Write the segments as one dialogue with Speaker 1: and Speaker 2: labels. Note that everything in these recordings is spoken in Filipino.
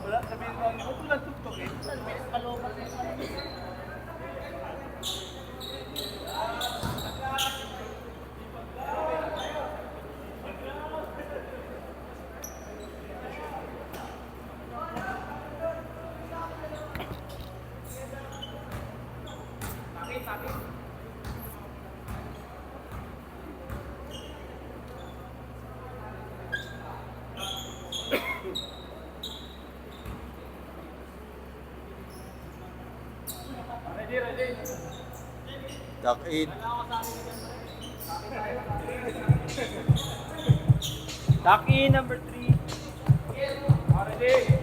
Speaker 1: Wala, sabihin mo, ito lang tuktok eh. Kalobas na sa
Speaker 2: Duck in.
Speaker 1: Duck in, number 3. Ready?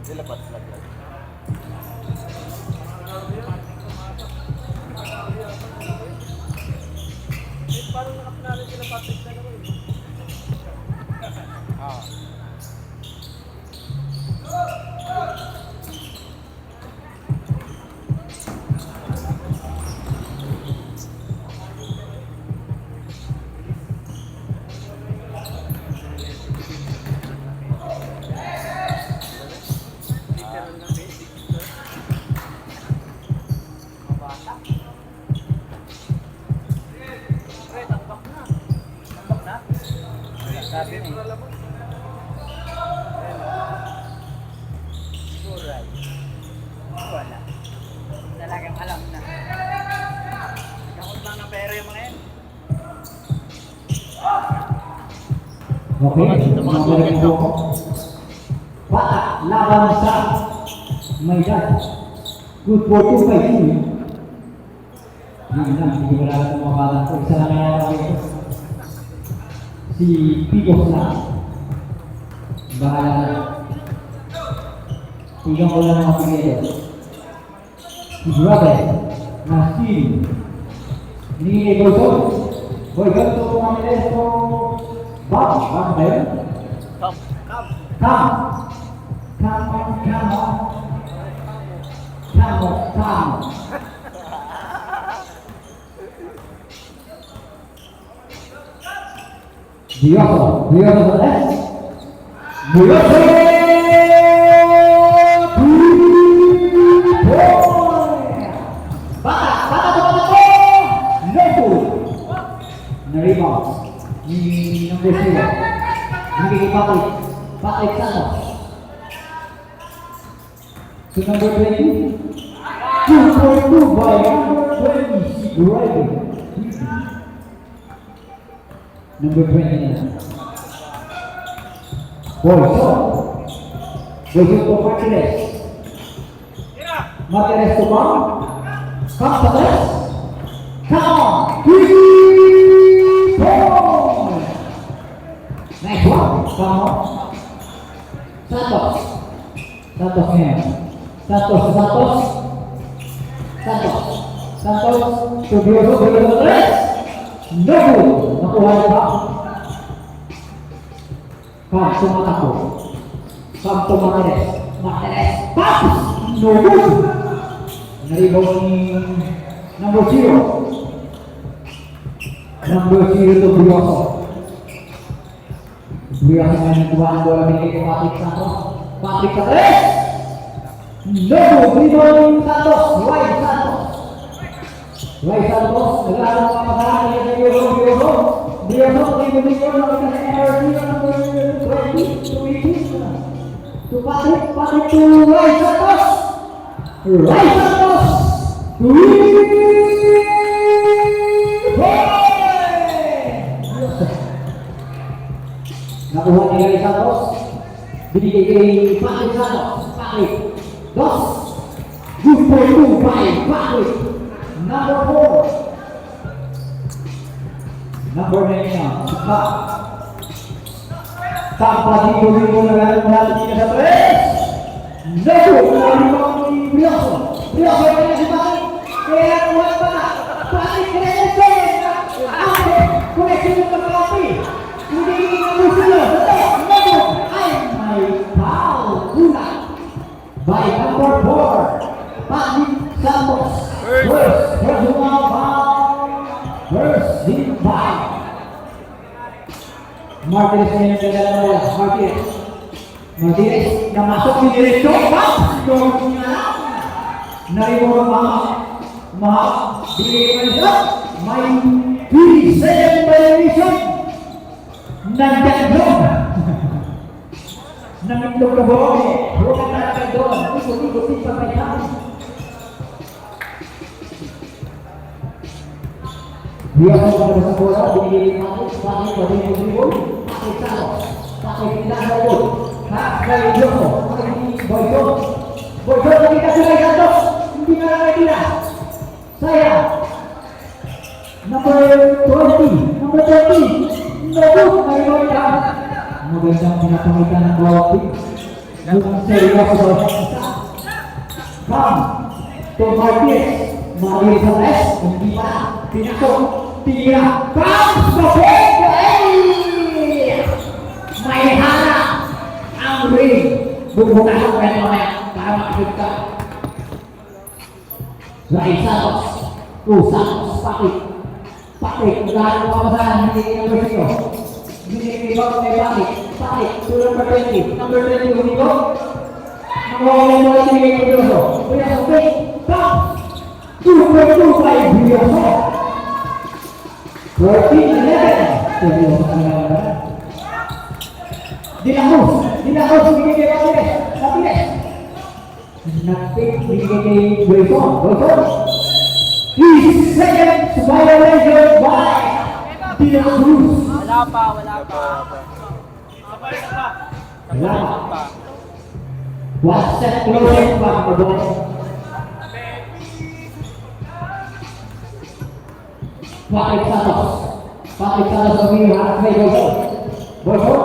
Speaker 2: Dilapat lang yan.
Speaker 1: Parang nakapanalo sila Patrick na naman eh.
Speaker 2: Sabi ni.
Speaker 1: Wala. Talagang alam na. Nakot lang ng pera yung mga yan.
Speaker 3: Okay, magaling po. Bata, laban sa Maynard. Good for 2 by 2. Yun lang, hindi ko wala itong mga bata ko. Isa lang kaya ako ito. Si Pigos na. Bahala na. Tingnan ko lang mga pigero. Si Brother na si Nini Golson. Boy, ganito po kami rin po. Bob, bakit ba yun?
Speaker 2: Come.
Speaker 3: Come. Come on, come on. Come on, come on. Dioso sa left. Dioso! Bata po! Lepo! Na-rebound. Ni number 0. Nagiging Patrick Santos. To number 20. 2.2 by number 20. Si Greg. Number 20 na. Bolso to Martinez. Martinez to come. Come to this. Come on. 3 points. Nice one. Come on. Santos ngayon. Santos. To Dioso 3. No! Nakuha niya ba? Come to Martinez. Pass! No good! Naribaw ni number 0. Number 0 to Dioso. Dioso ngayon nakuha ang bola ni Patrick Santos. Patrick sa 3! No! Rebound ni Santos. Ray Santos, naglalaro ang pagkakaan niya sa Dioso. Dioso, ibigay ko na kasi energy number 20. To Patrick to Ray Santos. Ray Santos! 3 points! Nakuha ni Ray Santos. Binigay kay Patrick Santos. Patrick. Dos. Good for 2 by Patrick. Number 4. Number 9 na. Tampa dito na gano'n natin sa 3. Neto! Nalibang ni Brioso. Brioso yung kanya si Bakit. Kaya kuha pa na. Bakit kaya koneksyon yung pagkakapi. Hindi na musulo. Ito, ay may foul. Una. By number 4. Bakit Santos. First. Personal foul. First hit by Martinez na yung kagala na wala. Martinez na masok si Diretso. Yung naribong mga bigay pa nila. May 3-second violation. Nagdaglog. Nangitlog na buong. Huwag na natin doon. Ikot-ikotin pa kayo namin. Dia mau pada bola di masuk pakai body dribble pakai Salos pakai tidak robot pakai Joko pakai Boyko lagi kasih lagi satu tinggal lagi tidak saya number 20 Nobut dari Boyka memegang pengaturan ng bawah bukan serius bawah Bang to Martinez Salas di mana pinasok tira bounce may harap ang ring bubukas ang kanya para makikita Ray Santos Santos Patrick dahil papasahan hindi number 0 hindi bago may Patrick to number 20 Unico nangawin mo lang yung Brioso bounce 2.25 Brioso 14-11 Dilahos binigay kay Martinez binigay kay Wilson his second violation by Dilahos
Speaker 1: Wala pa.
Speaker 3: one set closing pa Pakai Santos Romeo harap kay Boyko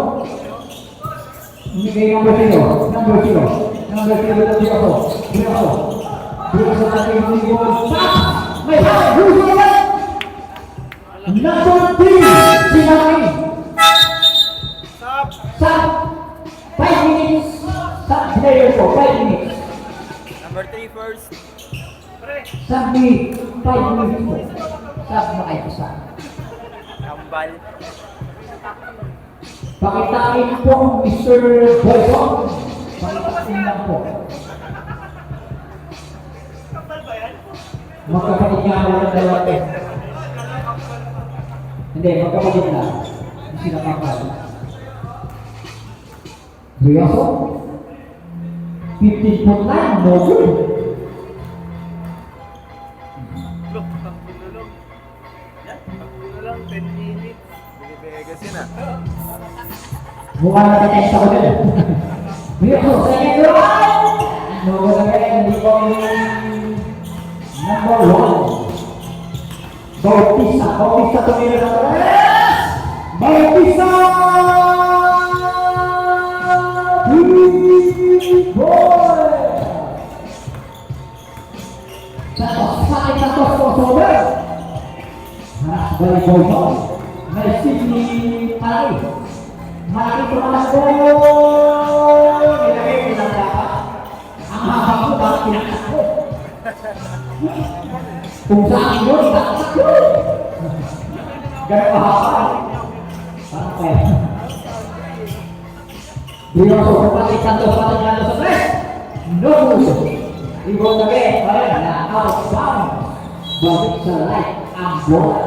Speaker 3: ini kay number 0 Brioso natin yung goal may harap Brioso number 3 si Maki Sab 5 minutes Sab player for 5 minutes
Speaker 1: Number 3 first.
Speaker 3: Sab ni 5 minutes Sab makaipusa
Speaker 1: Kambal.
Speaker 3: pakitain po Mr. Boyko pakitain lang po magkapatid nga mo ng dalawa hindi magkapatid na hindi sila kapal Brioso 15.9 no good
Speaker 1: Lang 10 minutes.
Speaker 2: Vegas yun ah.
Speaker 3: mukha na text ako din Brioso second round no good again hindi ko number 1 Bautista tumira na Bautista Santos crossover dari Boyko Messi ni Pari Mari tumalas gol nilagay bilang dapat ang haba ko bakit pinakasakot kung saan yun nakasakot ganun mahaba parang kaya Brioso pati Santos sa press no puso ibon na kaya na outbound balik sa right ang bola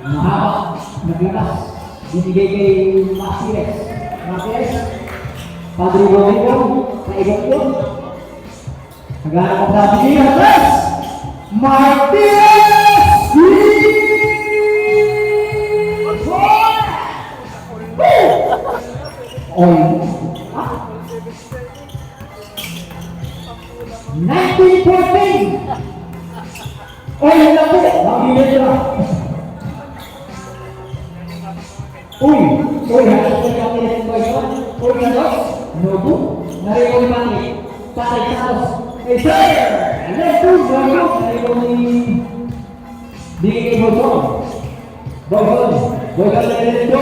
Speaker 3: mahaba naglakas binigay kay Martinez Padre Rodrigo paibot yun naghanap ang sabi niya Martinez Oy 1914 Oy lang po magbibig na Uy, harap ko yung Martinez Boyko Uy, ano? Nobu? Narito yung Martinez Patrick Santos. Let's go, Boyson. Naligaw ni Bigay Boyson. Boyson let's go.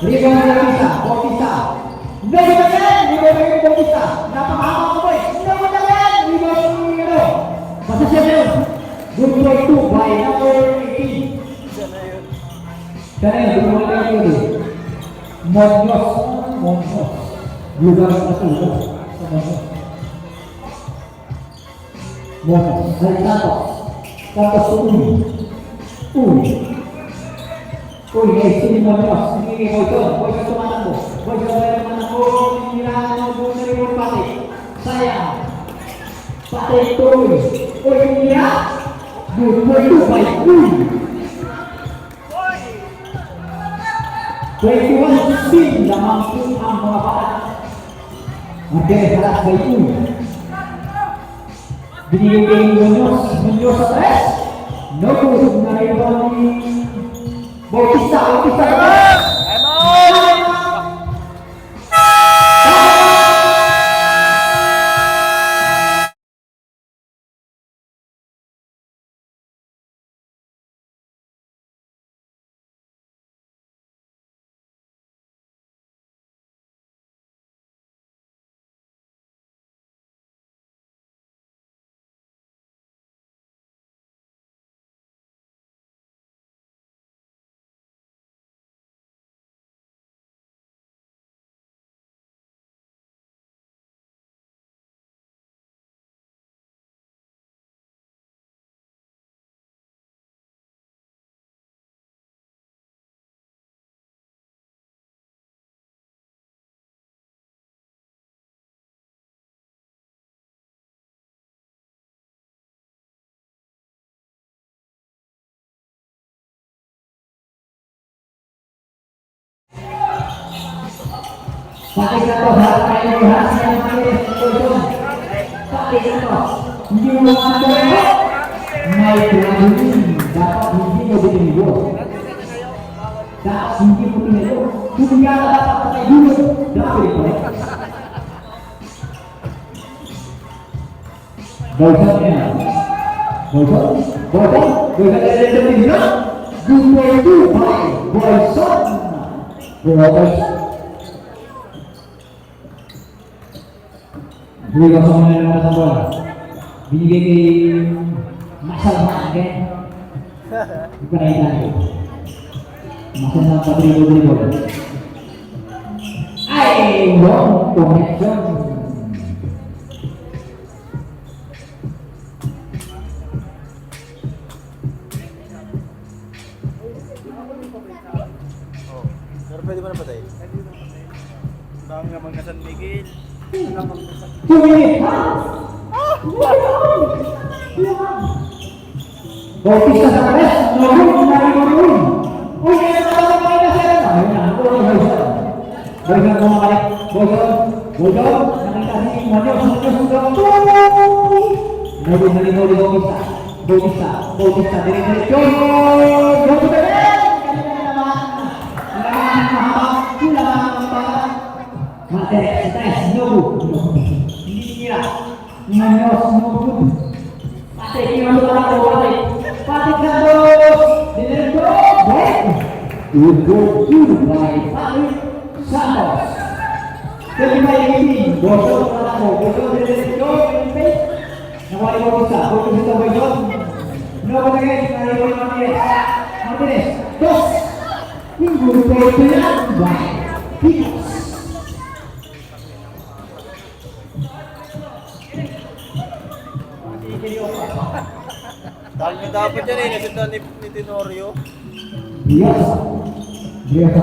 Speaker 3: Rebound na Bautista. Rebound na Bautista. Napakahaba ko boy. Rebound na yan. Rebound ni ano. Pasasya na yun. Good play 2 by number 18. Sana yun, good play 2. Mondos. Lugar na ito. Mondos. Santos Uy, sini Mondos. Ini Boyson tumatakbo. Nirahan mo na rin Patrick. Sayang. Patrick tuloy. Uy, nira. Good play 2 by 21 spin lamang po ang mga bata. Matigas halas by 2. Binigay kay Munoz sa tres. No good na rebound ni Bautista. Pakai Santos, harapkan ini hasil yang manis Boyson. Pakai Santos, hindi mo makakalayo. May pinagulin, dapat hindi mo binigyo. Dapat hindi mo binigyo. Kung yan dapat patay dulu, dapat ito. Boyson yan. Boyson dari dulu. Good play 2 by Boyson. Dua kosong na naman sa bola. Binigay kay Masal Maangke. Ipanaitan ko. Masal na patribol-tribol. Ay! Wrong connection.
Speaker 2: Pero pwede mo na patay?
Speaker 1: Bang naman ka San Miguel.
Speaker 3: 2 minutes. Bautista sa press. Noon na rin. Uy, kaya naman na siya. Ayun na. Boyson bumabalik. Boyson. Nakita si Munoz. Nalino ni Bautista. Diretso. Bautista rin. Kanina naman. Mate, stress, no good. Hindi nila. Munoz, no good. Mate, kinulungan ako. Patrick Santos. Diretso. Good goal 2 by Patrick Santos. 35-18. Boyson ako. Boyson diretso. Nawali ko isa. Boyson. No good again. Nawali ko Martinez. Dos. Good goal 2 by Pinos.
Speaker 2: Dapat yan nasundan ni Tenorio.
Speaker 3: Biasa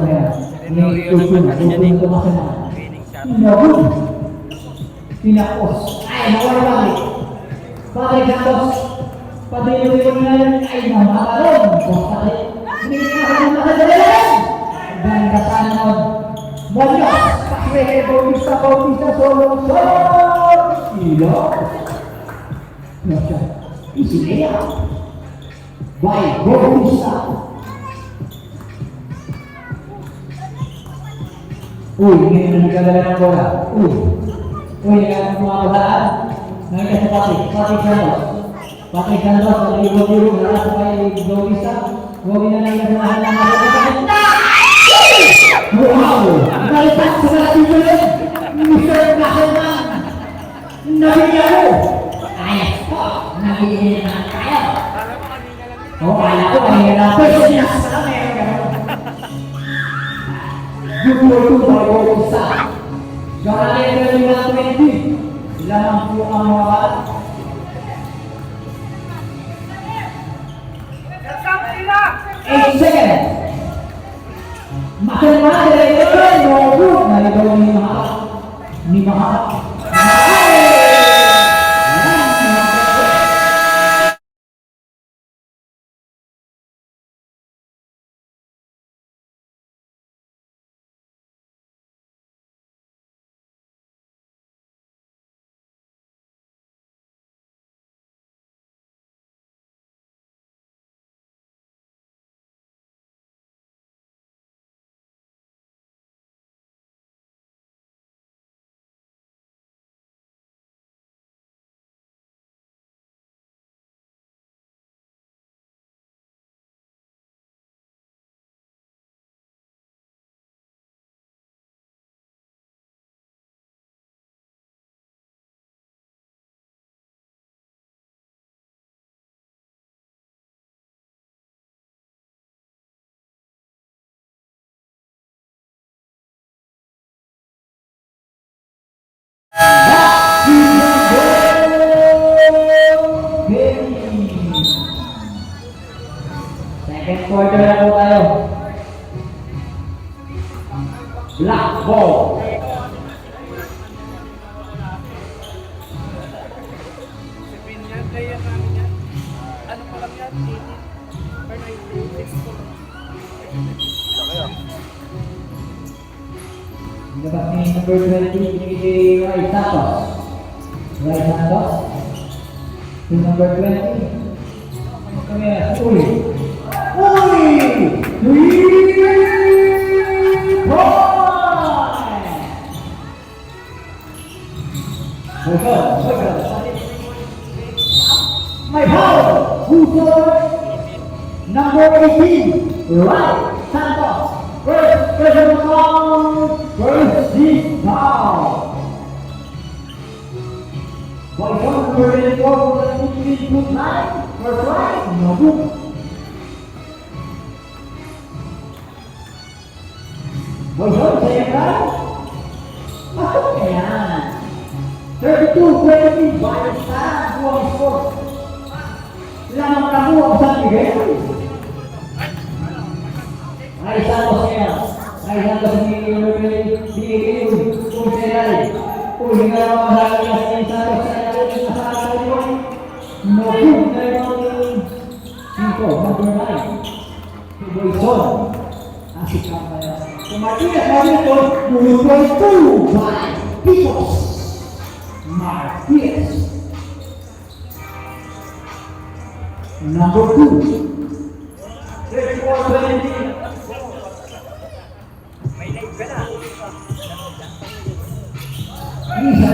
Speaker 3: na yan.
Speaker 1: Tenorio naman kasi yan winning shot.
Speaker 3: Pinakos. Ay, nawala balik. Patrick Santos. Padilin na yan. Ay, namakalon. Patrick. Hindi na nakadalayan. Ganda tanon. Munoz. Patrick Bautista solo. Ilo. Isinya by Bautista. Uy, ngayon na nagdadala ng bola. Uy, mga kabataan. Ngayon sa Patrick Santos. Patrick Santos, nag-ibot-ibot, nalas sa kay Dogisa. Huwag na lang yung mahal na mga. Wow! Nalipat sa natin ulit! Mr. Kasaman! Nabigyan mo! Ayos po! Nabigyan na tayo! O, kaya ko kanina na pwede sinasala meron ka naman. Yung bago isa. Gawalin ka rin ng 20. Lamang po ang mga bata. Eight seconds. Makin mana dari itu nunggu dari bawah ni mahal. Second quarter na po tayo. Black ball.
Speaker 1: Player namin yan. Ano pa lang yan? 18 per 19.
Speaker 3: Labas ni number 20, binigay Ray Santos. Ray Santos. To number 20. Kami na, uy! Uy! 3 points! May power! Number 18, Ray Santos. First pressure foul, first deep foul. By number 24, put line, first right, no good. By second right, masuk yan. 32-20, by Sarah, buang score. Lamang kamu ang saan bigay. Ray Santos kaya. Ray Santos binigay kung sa'yo. Kung hindi ka naman masasabi na Ray Santos sa nasasabi ko. No good na yung 5, number 9. Boyson. Asik ka pa yan. Kung Martinez Marito, number 2 by Picos. Martinez. Number 2. 34-20.
Speaker 1: May live ka na.
Speaker 3: Isa.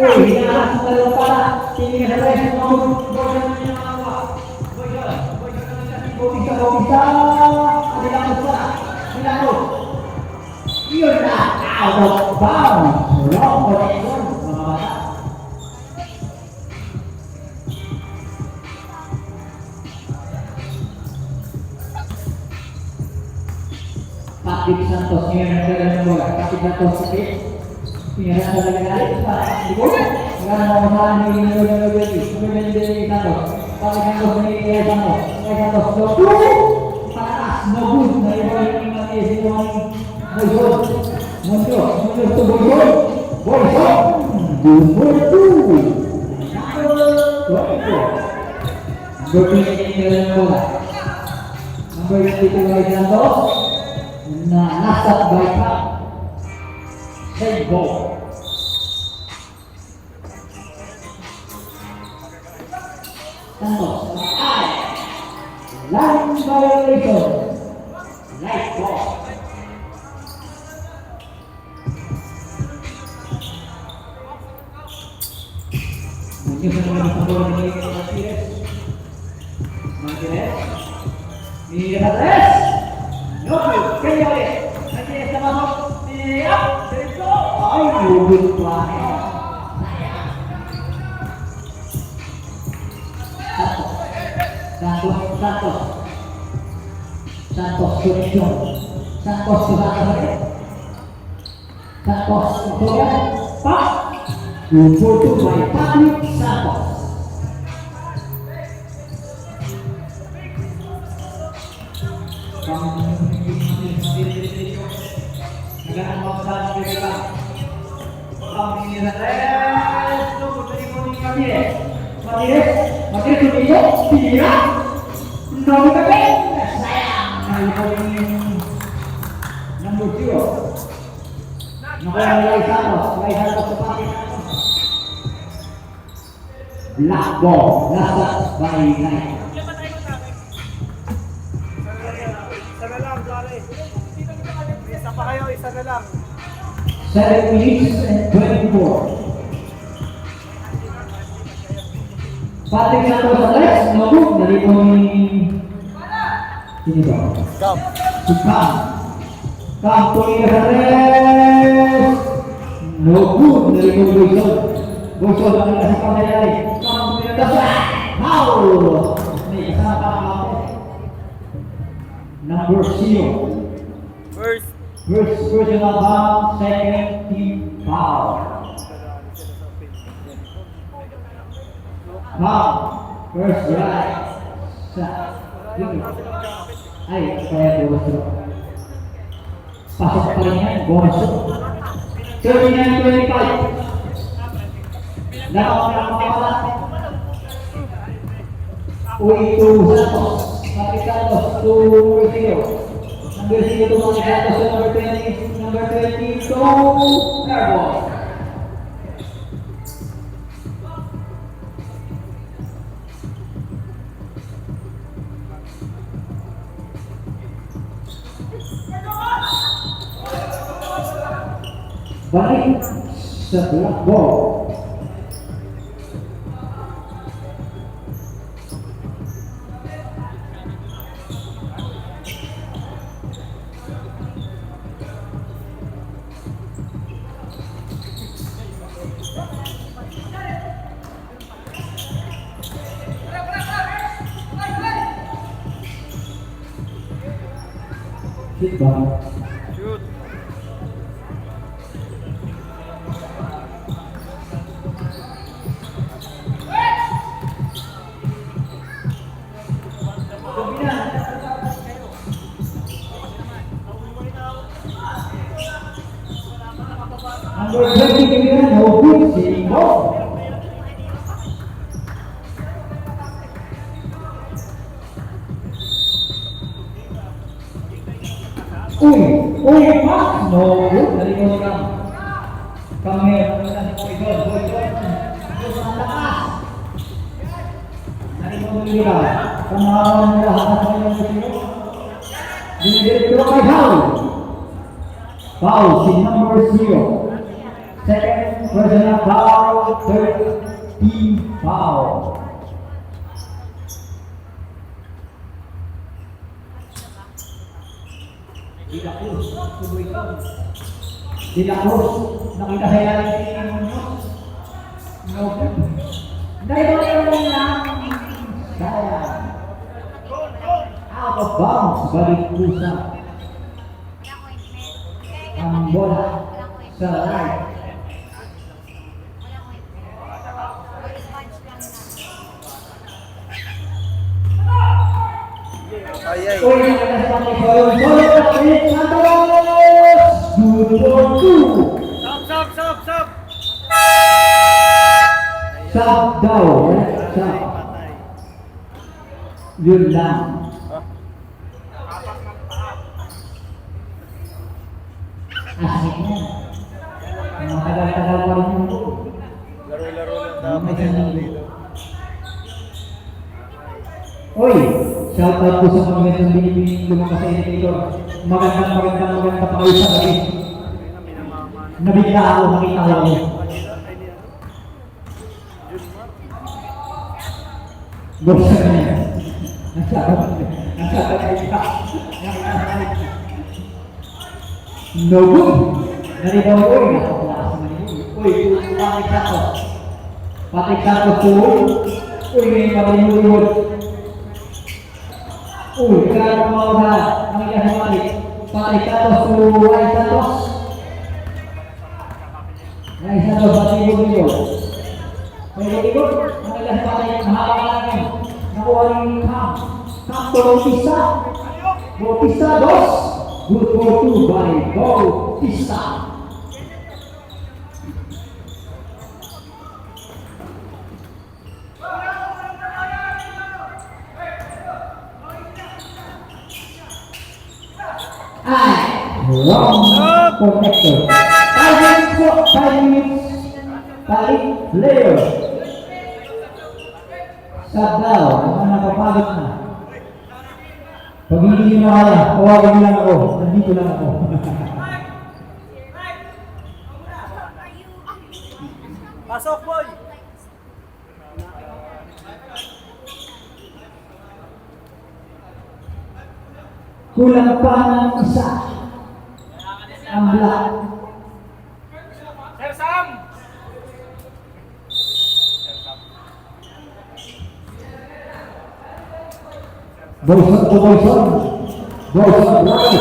Speaker 3: Uy, hinahanap sa dalawang pala. Tingin ka sa rest. Boyson na niya nakawa. Boyson na niya. Bobisa. Adilang sa. Milano. Yun na. Out of bounds. Wrong connection. Mga bata. Patrick Santos ngayon ang dalang ng bola. Patrick Santos sakit. Pinarang sa lagay para di bola. Magana mo masahan ni Nilolololololol. Nilololololol ni Santos. Patrick Santos ni Ray Santos. Ray Santos. No good! Pataas. No good. Nalibola yung mga Boyson. Mundo to Boyson. Boyson. Number 2. Number 2 ni dalang ng bola. Number 22 Ray Santos. Na nasa by Pam. Save ball. Santos. Line violation. Light ball. Yung sa mga sa bola ni Martinez. Martinez. Martinez. No good. Kaya ulit. Martinez na masok. Up. Diretso. Ay, good play. Santos connection. Santos juga kembali. Santos kemudian pas. Difoto by Patrick Santos. Negara Malaysia juga. Kami Martinez tunjuk dia nomor sayang nomor 0 nomor Santos seperti black ball dasar baik naik
Speaker 2: Isa pa kayo, isa na lang.
Speaker 3: 7 minutes and 24. Patrick Santos Alex, no dari poin ini dong.
Speaker 2: Kam.
Speaker 3: Sukam. Poin Alex. No good dari poin Wilson. Wilson akan kasih kau dari. Poin dasar. Foul. Ini kesalahan number 0.
Speaker 2: First.
Speaker 3: First personal foul, second team foul. Foul, first right, ay, kaya bosok. Pasok pa rin yan, bosok. 39-25. Nakapakapalat. Uy, 2 Santos. Patrick Santos, 2-0. Number 0 to Patrick Santos, number 20, number 22, airball. Balik sebelah ball. Hit ball.
Speaker 2: Shoot.
Speaker 3: Number 20, no good, sitting ball. Uy, Max, no good, dari Monikam. Kami menemukan Boydon, terus lakas. Dari Monikam, kemarin lahan yang begitu. Direktur by foul. Foul, si number 0. Second personal foul, third team foul. Tidak lurus, tidak lurus. Nakita saya lagi no good. Dari bawah lang saya out of bounds balik pusat. Ang bola sa right.
Speaker 2: Ay, ay.
Speaker 3: Uy, nakasama ko yung bola Patrick Santos! Good for 2!
Speaker 2: Sub.
Speaker 3: Sub daw, sub. Yun lang. Asik na. Matagal-tagal pa rin yung goal.
Speaker 2: Laro-laro lang dapat yan dito.
Speaker 3: Uy, shout out po sa mga gandang binibining lumakas sa indicator. Magandang pa kayo sa gabi. Nabigla ako, nakita ko. Bosan na yan. No good. Naribaw ko eh. Nakapalakas naman yun. Uy, Patrick Santos. Patrick Santos po. Uy, ngayon mabalihulihul. Uy, kaya kumawala. Nangyayari sa Patrick. Patrick Santos po. Ray Santos. Ray Santos, balihulihul. Balihulihul. Nangyayari sa Patrick. Mahaba ka namin. Nakuha rin yung Cam. Cam to Bautista. Bautista, dos. Good for two by Bautista. Wrong connector. 5 minutes. Balik player. Sabdaw, mga napapagod na. Pag hindi nyo makaya, tawagin nyo lang ako. Nandito lang ako.
Speaker 2: Pasok, boy!
Speaker 3: Kulang pa ng isa. Ang black.
Speaker 2: Sir Sam!
Speaker 3: Boyson to Boyson. Boyson right.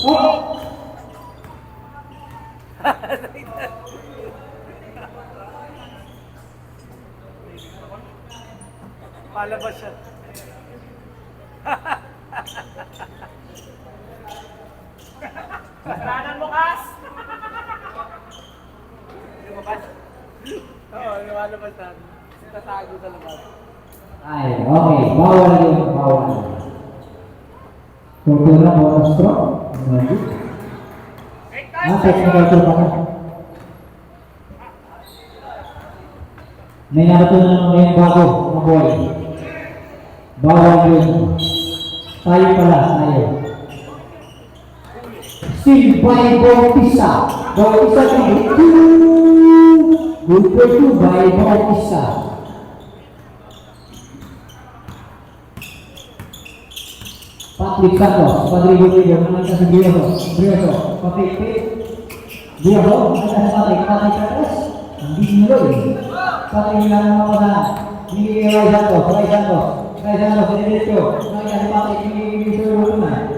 Speaker 3: Oh!
Speaker 2: Palabas siya. Kasalanan mo, Kas! Lumabas? Oo, lumalabas na. Tatago sa labas.
Speaker 3: Ay, okay. Bawal yun. Bawal. Kultura, bonus throw. Technical throw pa ka. May natutunan naman ngayon bago, mga boy. Bawal yun. Tayo pala, tayo. Still by Bautista. Bautista by 2. Good for 2 by Bautista. Patrick Santos, Patrick Rodrigo, nangyayari sa Brioso, Patrick, Brioso, nangyayari sa Patrick Santos, hindi sinuloy. Patrick lang ang makasahan, hindi Ray Santos, Diretso, nangyayari sa Patrick, hindi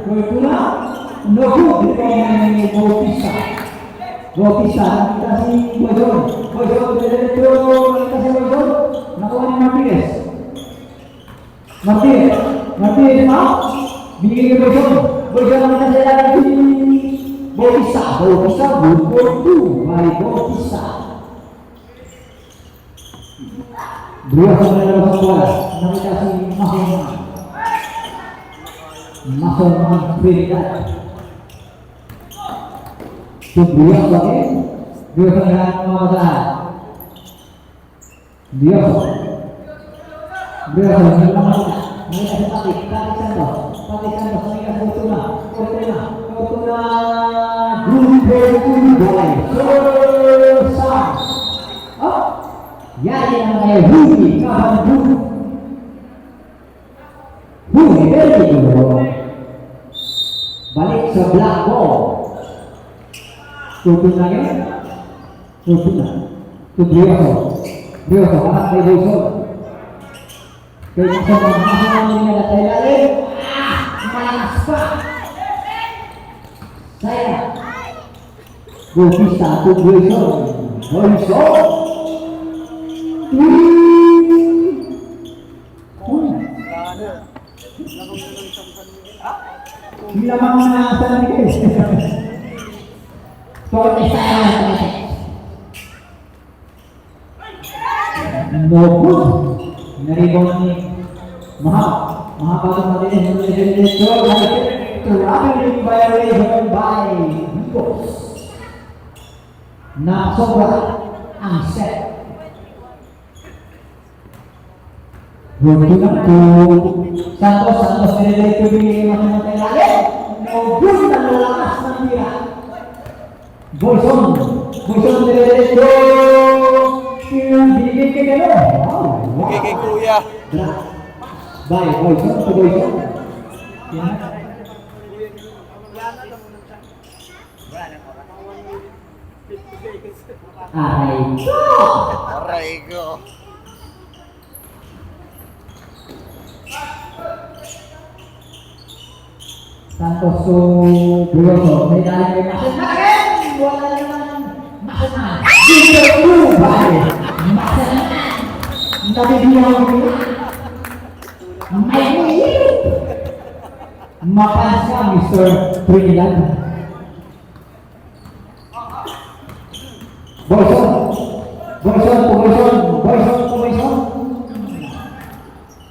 Speaker 3: Kultuna, no good, hindi pa yung Bautista. Bautista, nakita si Boyson, Diretso, nakita si Boyson, nakuha ni Martinez, ma? Bigyan ko Boyson naman sa ilalim ni Bautista, good for 2 by Bautista. Brioso na naman sa bola, nakita si Mason Trinidad. Si Brioso again, Brioso na lang mga kasahan. Brioso, hindi naman makita. Nakita si Patrick Santos, nakita si Fortuna, good for 2 by Sam. Oh, yan ang may huli, huli, very good. Balik sa black ball. Fortuna yun? Fortuna. To Brioso, parang kay Boyson. Kaya sa mga namin na nataylalim, malakas pa. Saya. Bautista to Boyson. Bila mana sana guys. No good. Naribong ni Mahapasok natin yung Diretso. Rapid violation by Vicos. Na sobra ang set. Fortuna to Santos Diretso binigay matay lalim. No good na lalakas ng tira. Boyson Diretso. Binigay kay Gano.
Speaker 2: Binigay kay Kuya.
Speaker 3: by Boyson to Boyson. Yan.
Speaker 1: Wala nang oras.
Speaker 3: Aray ko!
Speaker 2: Aray ko.
Speaker 3: Santos to Buyoso. May dali kay Masin. Masin! Wala naman. Masin. Dito to by Masin. Nabibiyaw ko. May ulit. Mapansa, Mr. Trinidad. Boyson. Boyson to Boyson. Boyson to Boyson.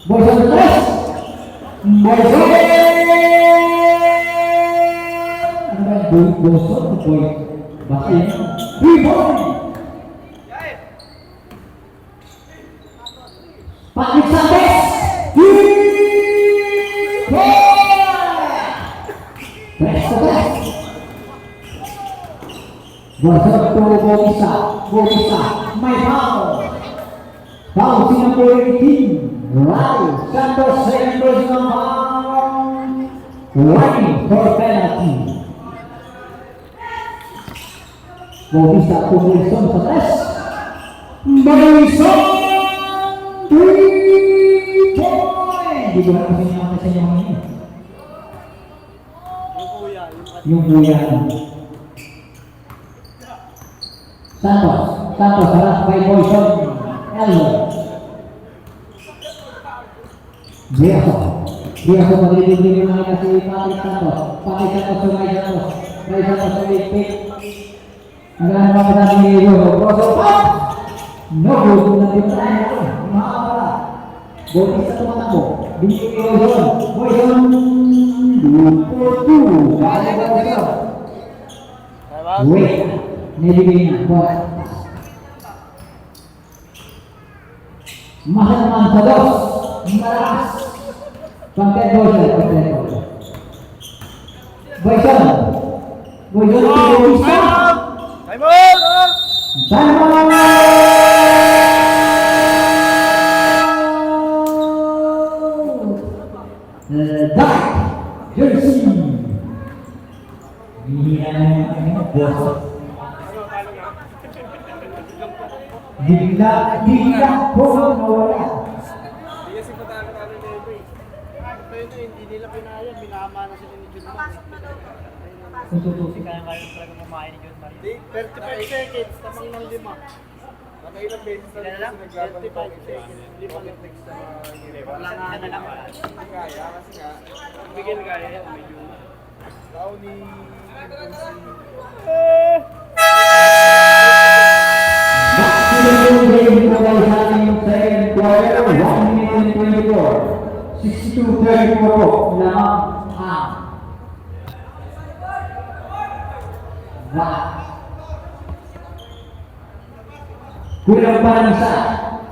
Speaker 3: Boyson to tres. Boyson! Ano ba yung Boyson to Boy? Basta yun. 3 point! Patrick Santos! 3 point! Tres to tres. Boyson to Bautista. Bautista. May foul. Foul si number 18. Rai Santos second personal foul. Rai for penalty. Bautista to Wilson sa tres. Wilson! 3 point! Hindi ko na kasi niya kasi niya mga yun. Yung kuya. Santos. Santos harap by Boyson. Elmo. Biaso. Biaso pag-ibig-ibig naman kasi Patrick Santos. Patrick Santos to May Santos. May Santos to May. Hanggang naman sa ating hero. Rosso. Pop! No good. Nandito tayo na. Mahaba. Bautista tumatakbo. Binigay kay Boyson. Boyson. 2-4-2. Kaya Boyson. Wait. Nilibig na. Buat. Mahal naman sa dos. Malakas. Pangkat Boyson. Pangkat Boyson. Boyson. Boyson. Bautista.
Speaker 2: Time out!
Speaker 3: Time out! Dark jersey. Bihira Boyson. Bigla po nawala.
Speaker 2: Hindi kasi patalo-talo na ito eh. Pero ito, hindi nila pinaya. Binama na sila ni Jun Max.
Speaker 1: Kung tutusin ka na kayo talaga mamahin ni John Mario.
Speaker 2: Hindi, 35 seconds. Tamang ng 5. Nakailang beses na
Speaker 1: Sila lang?
Speaker 2: 35 seconds. 5 lang next na
Speaker 1: Wala nga na lang.
Speaker 2: kaya kasi nga. Bigyan kaya. Medyo tao ni...
Speaker 3: Back to the game for the second quarter, 1 minute 24. 62-34 po lamang ang kulang pa ng isa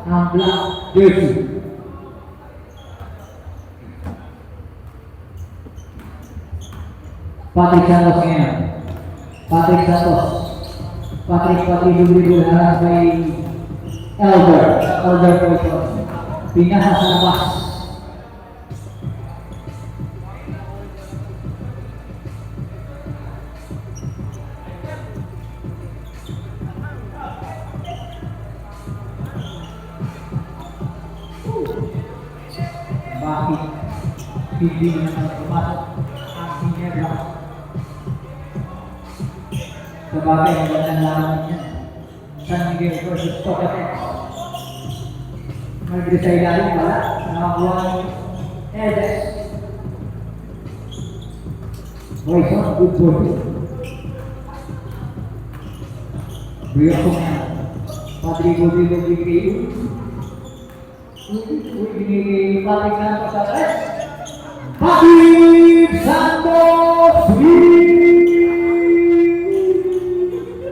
Speaker 3: ang black jersey. Patrick Santos ngayon. Patrick Santos. Patrick Lubrigol harap kay Elder Boyson. Pinasa sa labas. Bakit hindi naman pumasok ang Ginebra? Sabagay, magandang laman niya. San Miguel versus Tocatex. Nag-resign sa ilalim pala. Nakakuha ni Edes. Boyson, good for you. Buyoko nga. Patrick Rodrigo. Ini Patrick Santos sa tres. Patrick Santos 3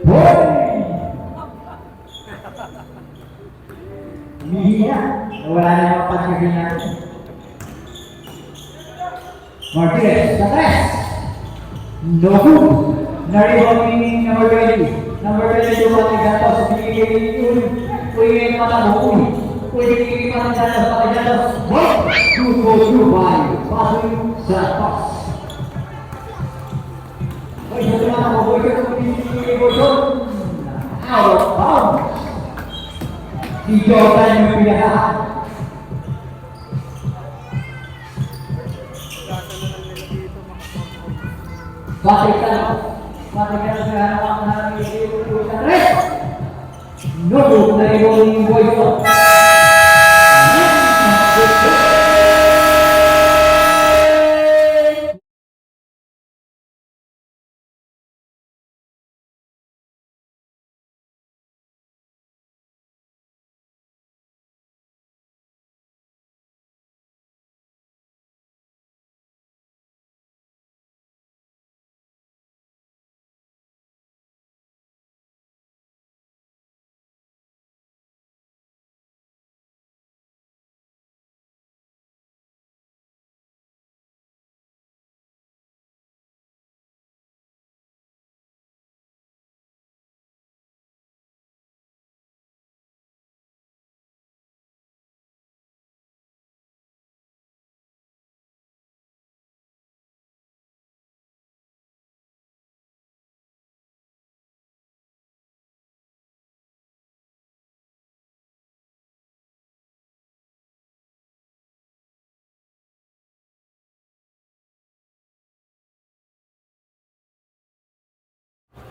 Speaker 3: point. Iya, wala na mga pagsabi natin. Martinez sa tres. No good. Nariwag ni number 20. Number 22 Patrick Santos. Uy, naman ang hukuli. Pwede kikipatan dyan sa Patayanos. Boy! 2-4-2 by Patrick Santos. Boy, sa naman ako, boy, kaya kung pinipili mo doon. Out of bounds. Si Jordan yung pinakahan. Patrick Santos. Patrick Santos sa hanapan na nangyayon po sa tres. Notebook na yung boy ko.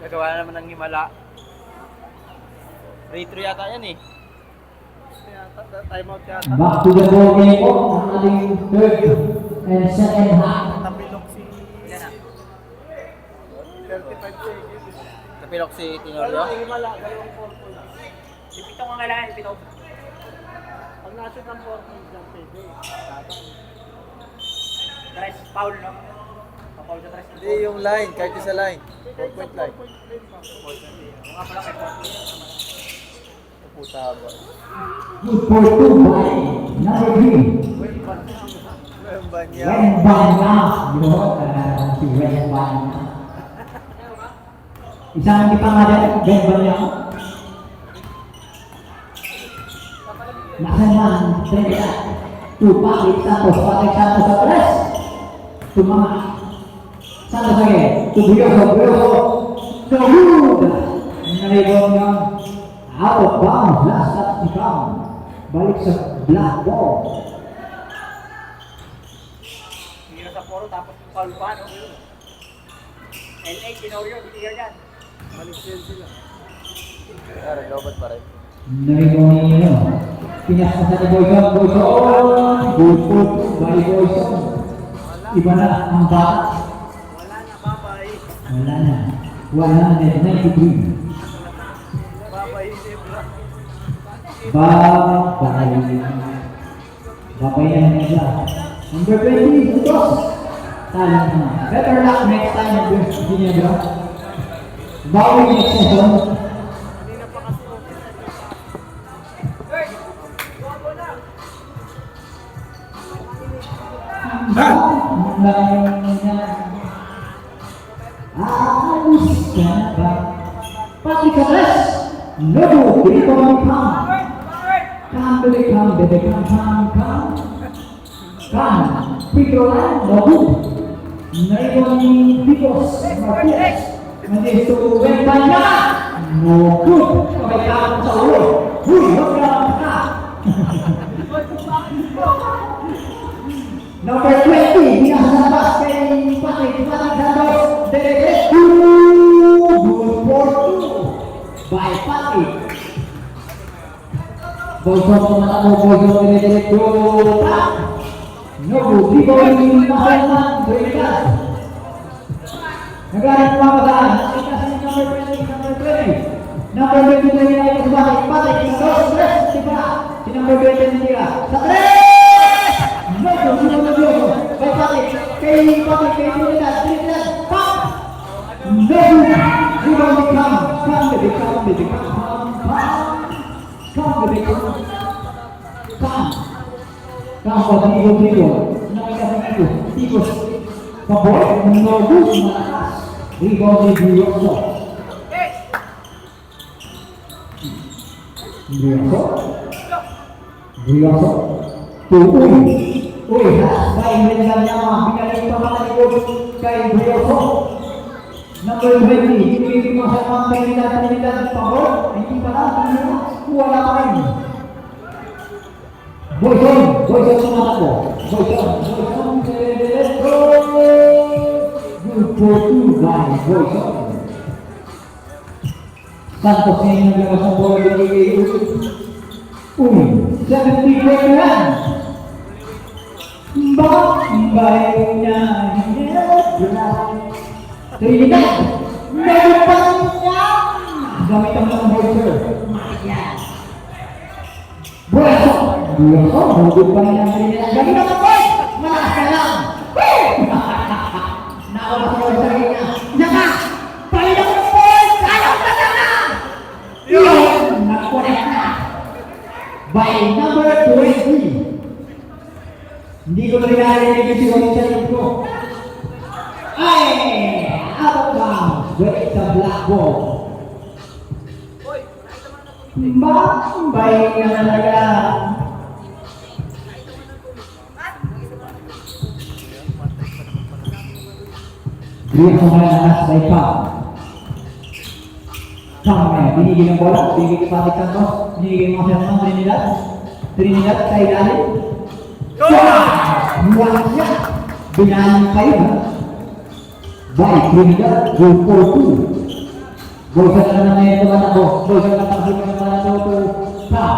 Speaker 1: Gagawa na naman ng himala. 3-3 yata yan eh.
Speaker 2: Time out yata.
Speaker 3: Back to the ball game po. Ang ating third and second half.
Speaker 2: Napilok si...
Speaker 1: Ilan na?
Speaker 2: 35 seconds.
Speaker 1: Kapilok si Tenorio.
Speaker 2: Dalawang himala, dalawang 4 points.
Speaker 1: Ipitong ang kailangan, ipitong.
Speaker 2: Pag nashoot ng 4 points lang, pwede.
Speaker 1: Tres, foul no? Pa-foul sa tres.
Speaker 4: Hindi yung line, kahit sa line. 4-point line.
Speaker 1: Kung nga pala may 4
Speaker 4: Puta ba?
Speaker 3: Good for two by number 3.
Speaker 4: Mayroon ba niya?
Speaker 3: Wen Banya. You know, si Wen Banya. Isang hindi pa nga din, Wen Banya. Nakaman, Trevita. Patrick Santos sa tres. Tumama. Santos lagi. Buyoso. Good. Naribong yung out of bounds. Last at the count. Balik sa black ball.
Speaker 1: Hira sa poro, tapos yung foul pa, no? LA, Tenorio, hindi ka dyan.
Speaker 2: Malis yan sila.
Speaker 4: Nagawad pa rin.
Speaker 3: Naribong yung pinasa sa Boyson. Good foot by Boyson. Iba na ang bata.
Speaker 2: Wala na, bye-bye.
Speaker 3: Wala na. 193.
Speaker 2: Bye-bye, Zebra.
Speaker 3: Babay na nila. Number 20, Santos. Talang na. Better luck next time, Ginebra. Bawi next season.
Speaker 2: Kanina pa kasi okay
Speaker 3: Ayos ka ba? Pati ka tres. Nobo, dito ang come. Come, baby, come. Come, Picolan, Nobo. Naiwan ni Picos, Martinez. Nandito, Wembanya. No good. Pagkakaroon sa ulo. Huy, huwag ka. Number 20, binasabas kay Patrick Santos. Direct 2. Good for 2. By Patrick. Bolson tumatalo, Bolson direct 2. Tap. Nobu, Bigol, Mahalman, Berikat. Nagalit pamataan. Nakita sa number 20, number 20. Number 20 na rin ay kasabay. Patrick Santos, tres. Diba? Si number 20 na nila. Sa tres! Kay Patrick, Trinidad, pop! No! Rebound ni Cam. Cam, baby, Cam. Cam, pag-igo. Nakita sa igo. Tigos. Paboy, no good, malakas. Rebound ni Buyoso. Rioso. Uy. Uy, baik dengan Yama. Binalik pemalikod kay Rioso. Number 20. Hindi masamang kandidat pabor. Hindi pala. Wala pa rin. Boyson sumatakbo. Boyson. Good for 2 by Boyson. Santos yang naglakas bola dari Uy, 70-21. Baiknya Trinidad Nagpangnya gamit ang mga boyser. Boyson hugot pa rin ang Trinidad. Gamit ang mga boy. Malakas ka lang. Nakuha sa boyser niya. Naka! Palit ako ng boy! Ayaw ka na! Yun! Nakuha na! By number 20. Hindi ko narinig yung sigurong ko. Ay! Out of bounds with the black ball. Mambay na talaga. Dia kemarin by Pam. Pam binigyan ng bola, binigyan Patrick Santos, binigyan mga Fernando Trinidad sa ilalim. Muangnya binaan kayo ha. By Trinidad, go for 2. Boyson na naman yung tumatakbo. Boyson na takbo ng tumatakbo to Pam.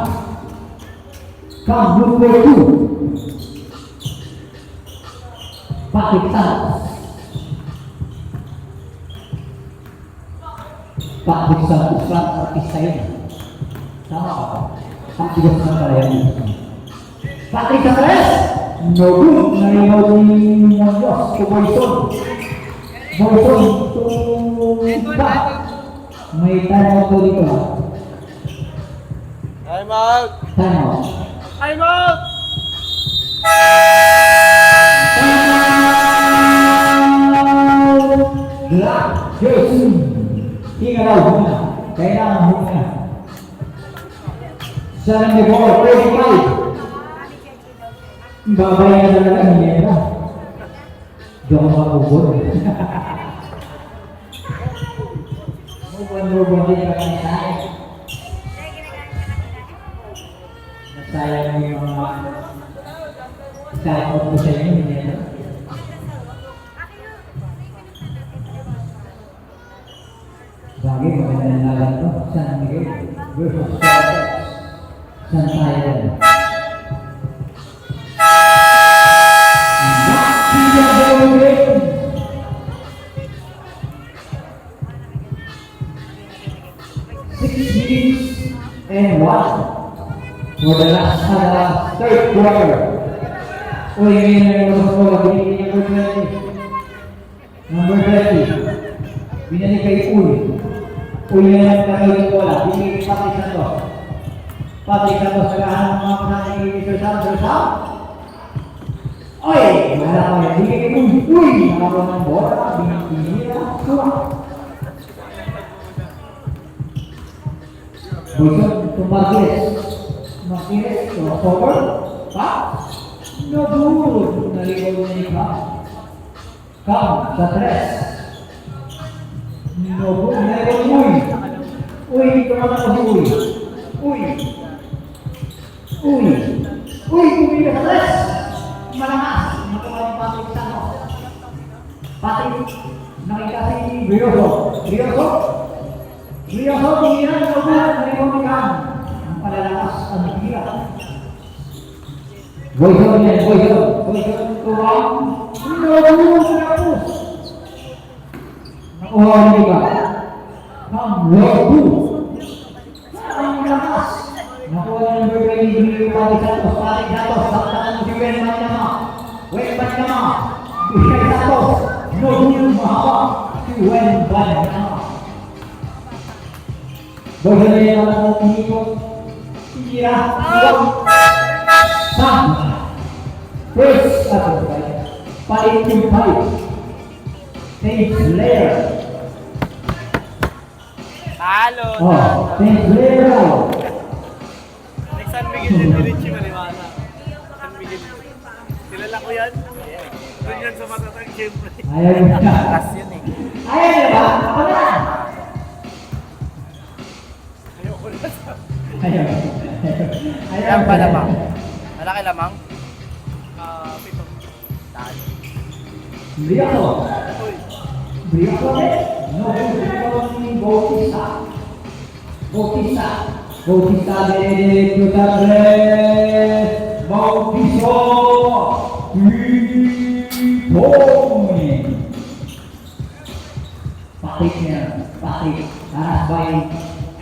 Speaker 3: Pam, go for 2. Patrick Santos. Patrick Santos lang artista yun. Tama ka. Ang tigas na pala yan. Patrick Santos! No good! Narimaw ni Munoz to Boyson. Boyson to Pam. May time out to dito ha.
Speaker 4: Time out!
Speaker 3: Time out.
Speaker 2: I'm out!
Speaker 3: Black jersey. Tinggal daw muna. Kailangan muna. Sana may ball. 45. Babay na talaga. Hindi na. Diyan ko makubol. Mubon din ka kami sa akin. Nasayang yung mga shout-out ko sa inyo. Hindi na. Bagay, magandang laban to. San Miguel versus San Tyler. And 1 for the last third quarter. Uy, ngayon na yung bola, binigyan number 20. Binigyan kay Uy. Uy na yung kakalit bola, binigyan kay Patrick Santos. Patrick Santos nagahan ng mga kanang ni Mr. Santos. Uy, wala ko yan. Binigyan kay Uy. Uy, nakakuha ng bola, binigyan nila. Suwa. Boyson to Marquez to forward, pa, no good, naligaw na ni Cam sa 3, no good, naligaw ni Uy, dito naman ako si Uy, kumili ka sa 3, malakas, nakuha ni Patrick Santos, Patrick, nakita si Rioso, tingnan mo na, naligaw ni Cam. Ang palalakas, ang hira. Boyson tuwang. Nakuha ni ba? Cam, Robu. Ang lakas. Nakuha ni Berkeley, Patrick Santos, saktakan mo si Wen Banyama. Bigay Santos, no mahaba, si Wen Banyama. Boyson na yung mga umikot. Tira. First palit yung 5. Saint Blair.
Speaker 2: Talo!
Speaker 3: Saint Blair.
Speaker 2: Next San Miguel din diretso mo, di ba? yan. Doon yan sa matatag, siyempre.
Speaker 3: Ayaw mo na.
Speaker 4: Last yun eh.
Speaker 3: Ayaw mo ba? Ako na.
Speaker 2: Ayoko na sa...
Speaker 3: Ayaw.
Speaker 4: Ayan pa lamang. Malaki lamang?
Speaker 2: Pito.
Speaker 4: Tayo.
Speaker 3: Hindi ako.
Speaker 2: Uy.
Speaker 3: Hindi ako eh. No, Bautista. Bautista. Bautista de Gutierrez. Bautizo. Pitoy. Patik niya. Patik. Aras by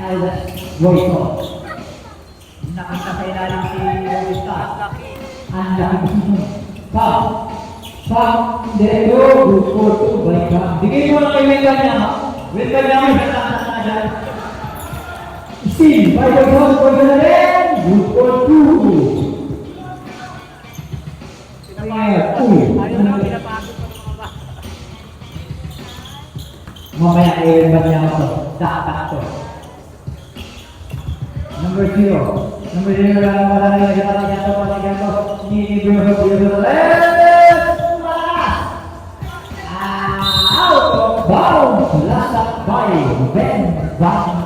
Speaker 3: Elvis Goito. Nakita sa ilalim si Bautista. Ang laki Pam. Pam. Diretso. Good for two. Balik ka. Bigay mo lang kay Wengan niya. Wengan niya. May natakot na dyan. Steve. By the cross. Good for two.
Speaker 2: Ayaw na pinapagod ng mga ba.
Speaker 3: Mamaya kayo ba niya ako? Tak to. Number 0. Number 0 lang wala na nagkakaroon. Ni Bruno. Out of bounds. Last up by Ben Banya.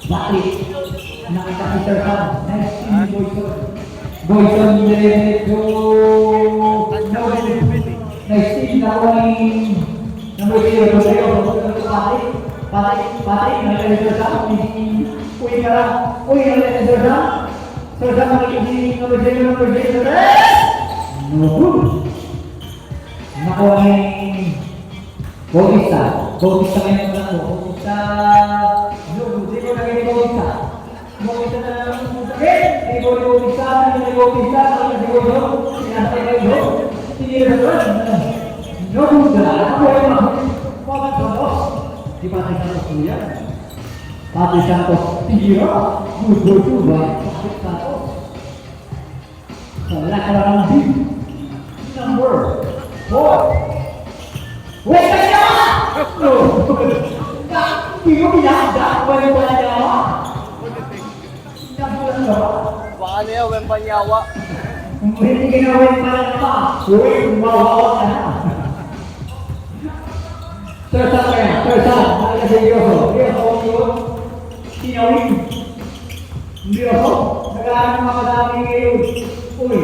Speaker 3: Bakit? Nakita si Sir Sam. Nice team Boyson. Boyson diretso. Nice team na ako ni number 0. Patik. Nakita si Sir Sam. Uy ka lang. Uy, nakita si Sir Sam. Sir Sam nakita si number 0. No. Nakuha ni Bautista. Bautista kayo ng lang. Bautista. Hindi ko naging Bautista. Bautista na lang ang pusakit. Hindi ko naging Bautista. Hindi ko naging Bautista. Hindi ko naging Sinasay kayo. Hindi ko naging No Buddha. Ako ay mga Papat Santos. Di Patrick Santos po yan. Patrick Santos. Tira. Good to ba? Patrick Santos. Sa lakarang big. Number 4. Wait, kaya naman! No! Hindi ko pinakita. Wala naman. Nabulan ba?
Speaker 4: Baka na yan, Wembanyawa.
Speaker 3: Kung hindi ginawin pa lang pa, uy, mawawa ka na. Sir Sam kaya, Sir Sam, nakita si Dioso. Dioso, sinawin. Dioso, nag-aaral ng mga dami ngayon. Uy,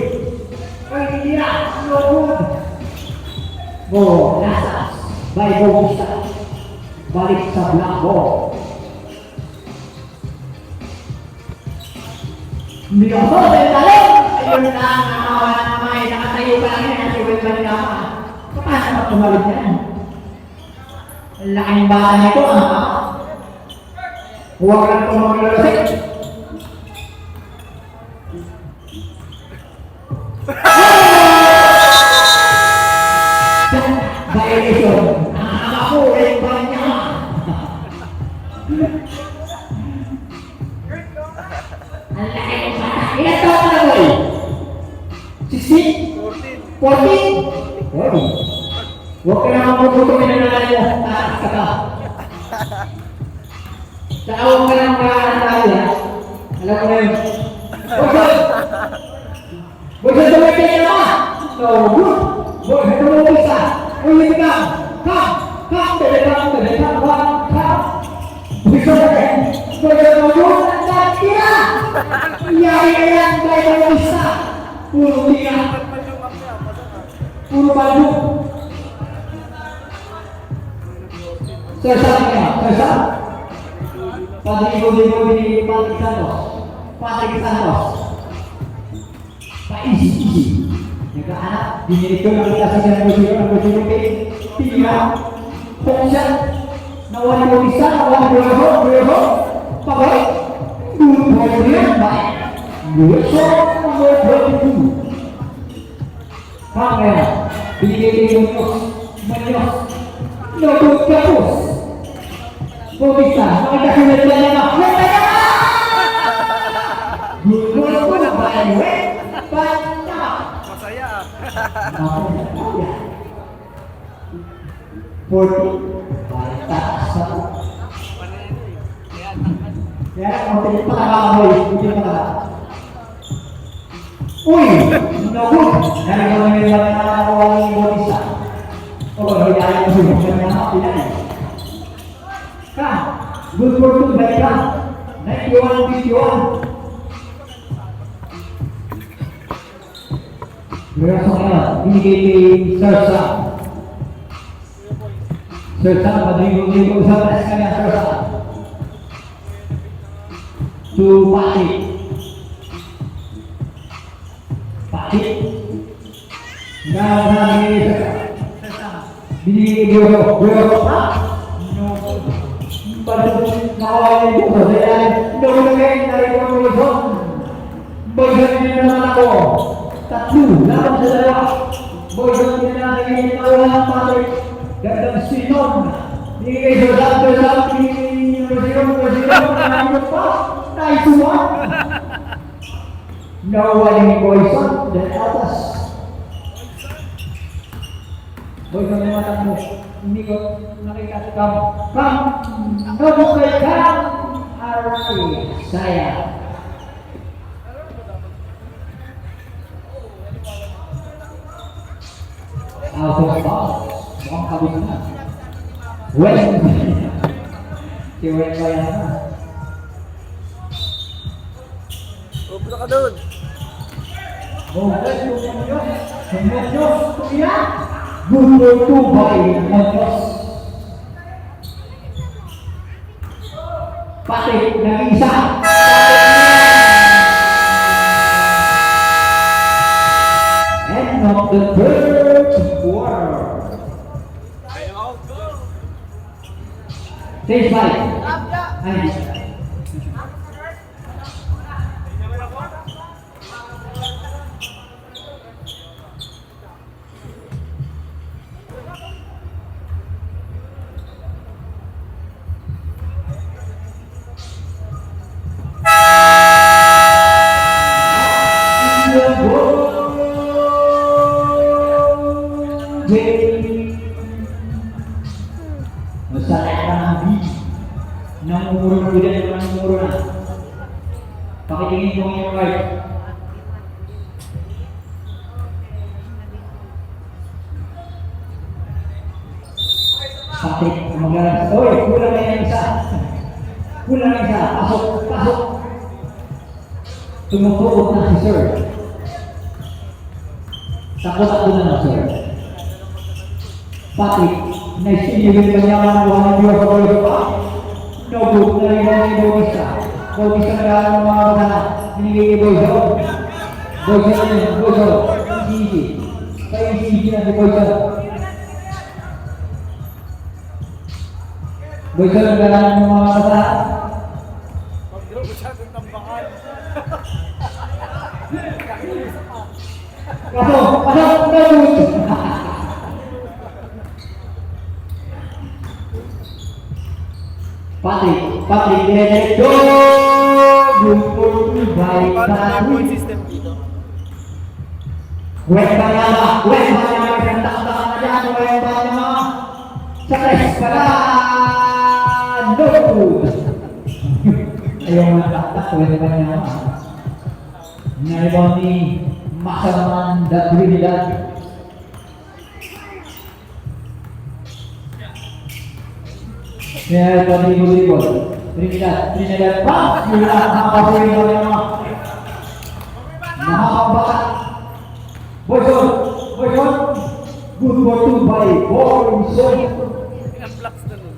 Speaker 3: hindi na, no. Bo, Lasas, by Bautista. Balik sa black ball. Dioso, talong! Ayun na, nakawala na may nakatayo pa lang yan. Si Wilman naman. Paano ba tumalit yan? Ang laking bata nito, Huwag lang itong maglalasik. Violation. Ako, ba niya? Ang laking bata. Ilan taon ka na, boy? 16? 14? Wow. Huwag ka naman puputukin na nalang mo. Taas ka ka. Saka huwag ka naman kakaroon tayo, ha? Alam mo na yun. Boyson! Boyson, tumipin niya naman! So, good! Boyson, tumipin ka! Ulit ka! Come! Boyson again! Boyson, tumipin! Tira! Iyari ka yan! Dahil ang isa! Puro tira! Puro bago! Sir Sam kaya, Sir Sam. Patrick Santos. Pa-easy. Nagkaanak, dinilig ko lang kasi ng Musino kay Tira. Pongsa. Nawali mo isa, nawali mo Pagay. Dulu mo yan, baik. Luso, number 22. Kaya, binigay Muñoz. Notong kapos. Bautista, makakasunod na naman. Wala na! Gulo ko na ba yan? Basta!
Speaker 2: Masaya.
Speaker 3: 40. Balitas. Kaya kung hindi pa nakakamoy, hindi pa nakakamoy. Uy! Nagod! Dahil kung may mga nakakakuha ng bonisa. O, hindi ayaw ko yung mga nakapilay. Ka! Good for 2 by ka! 91-51. Meron sa kanya, binigay kay Sir Sam. Sir Sam, madrigo-drigo sa press kanya, Sir Sam. To Patrick. Patrick. Nggak binigay Sir Sam. Binigay kay Giro. Giro, ha? No. Baru nawawin ko sa dahil nilagay na rin ang Wilson. Boyson din naman ako. Tatlo, laban sa dalawa. Boyson din na naging nawalan ng Patrick. Gandang sinon. Binigay sa Santo sa Brazil pa. Naisuwa. Nawawin ni Boyson. Dan atas. Boyson naman ako. Hindi ko nakikatakam. Nabukaikan aray saya. Out of bounds. Mukhang kabit na. Well, si Wen ba yan na?
Speaker 2: Ubra ka doon.
Speaker 3: Mungkin Munyos, kuya. Good to by Munyos. Patrick, nag-isa. End of the third quarter. Stage 5. Ay, pakitingin ko yung right. Patrick, maglalabas. Oy, kulang na yung isa. Kulang na isa. Pasok, pasok. Tumutuot na si Sir. Takot-takot na na, Sir. Patrick, naisinigil ka niya ang buwan ng Diyos sa Diyos pa. Nobot na rin ang Bautista. Bautista na lang ang mga bata. Hinigay kay Boyson. Boyson na yun, Boyson. Easy. Kaya easy na si Boyson. Boyson na lang ang mga bata.
Speaker 2: Pag-draw ko siya ng tambakan.
Speaker 3: Pasok! Pasok! Nobot! Patrick, let go! Good for 2 by Patrick.
Speaker 2: System dito.
Speaker 3: Wet ba niya? Nagtaka na yan, wet ba niya? Sa press pa na! No! Ayaw mo nagtaktak, wet ba niya? Naribaw ni Masaman Trinidad. Kaya ito ang libol. Trinidad pa! Yun lang, nakapasurin mo niya mga nakakabakat. Boyson! Good for 2 by Boyson.
Speaker 2: Ilang blocks na nun?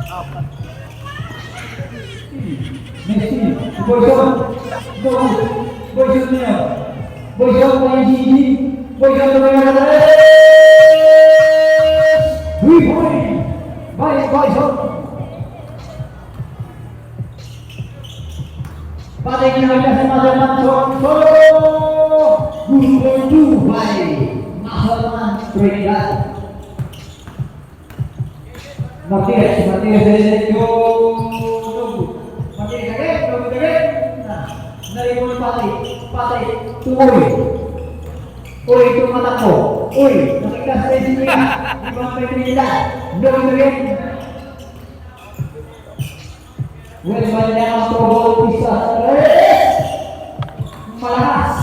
Speaker 2: Apat.
Speaker 3: Next team, Boyson. Boyson niya. Boyson pa yung GG. Boyson na may nakalala. 3 point by Boyson. Patrick na naman si Masaman Solo. Good for 2 by Masaman Trinidad. Martinez, let go. Martinez again. Naripon Patrick, tuloy. Uy, tumatak ko. Uy, nakita sa rin niya. Ibang may Trinidad. Gawin again. Well, banyak ang tubo isa sa tres. Malakas.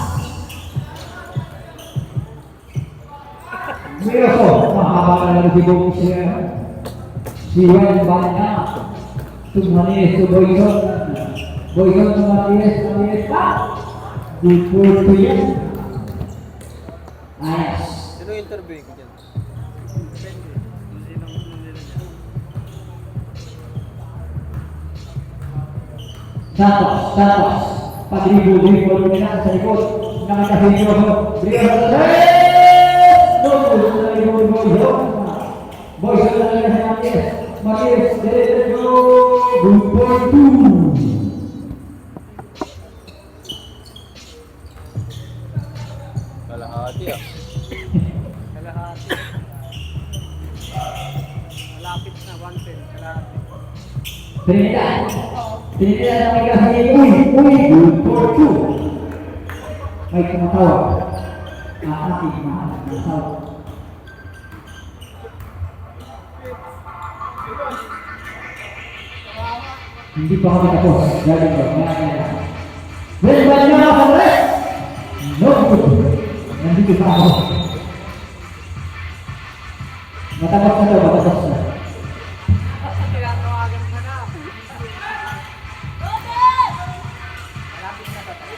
Speaker 3: Miroso, mahaba na lang si Bong siya. Si Juan banyak. Tumanis to Boyson. Boyson tumanis pa. Dipulto yan. Ayos.
Speaker 2: Sino interview ko dyan?
Speaker 3: Santos. Pag-dribble nila sa likod. Nakatasin niyo ako. Dribble sa tres! Boyson na lang sa Matias. Matias, diretso. Good for two.
Speaker 2: Kalahati ah.
Speaker 1: Kalahati. Malapit na 110. Kalahati.
Speaker 3: Trinidad ang may kasi good for two. May tumatawag. Aking tumatawag. Hindi pa kami tapos. Galing ko. Well, banyo na ako rin. No good. Nandito pa ako. Matapos na to, matapos na.
Speaker 1: Tinatawagan ka na. Malapit na ba tayo?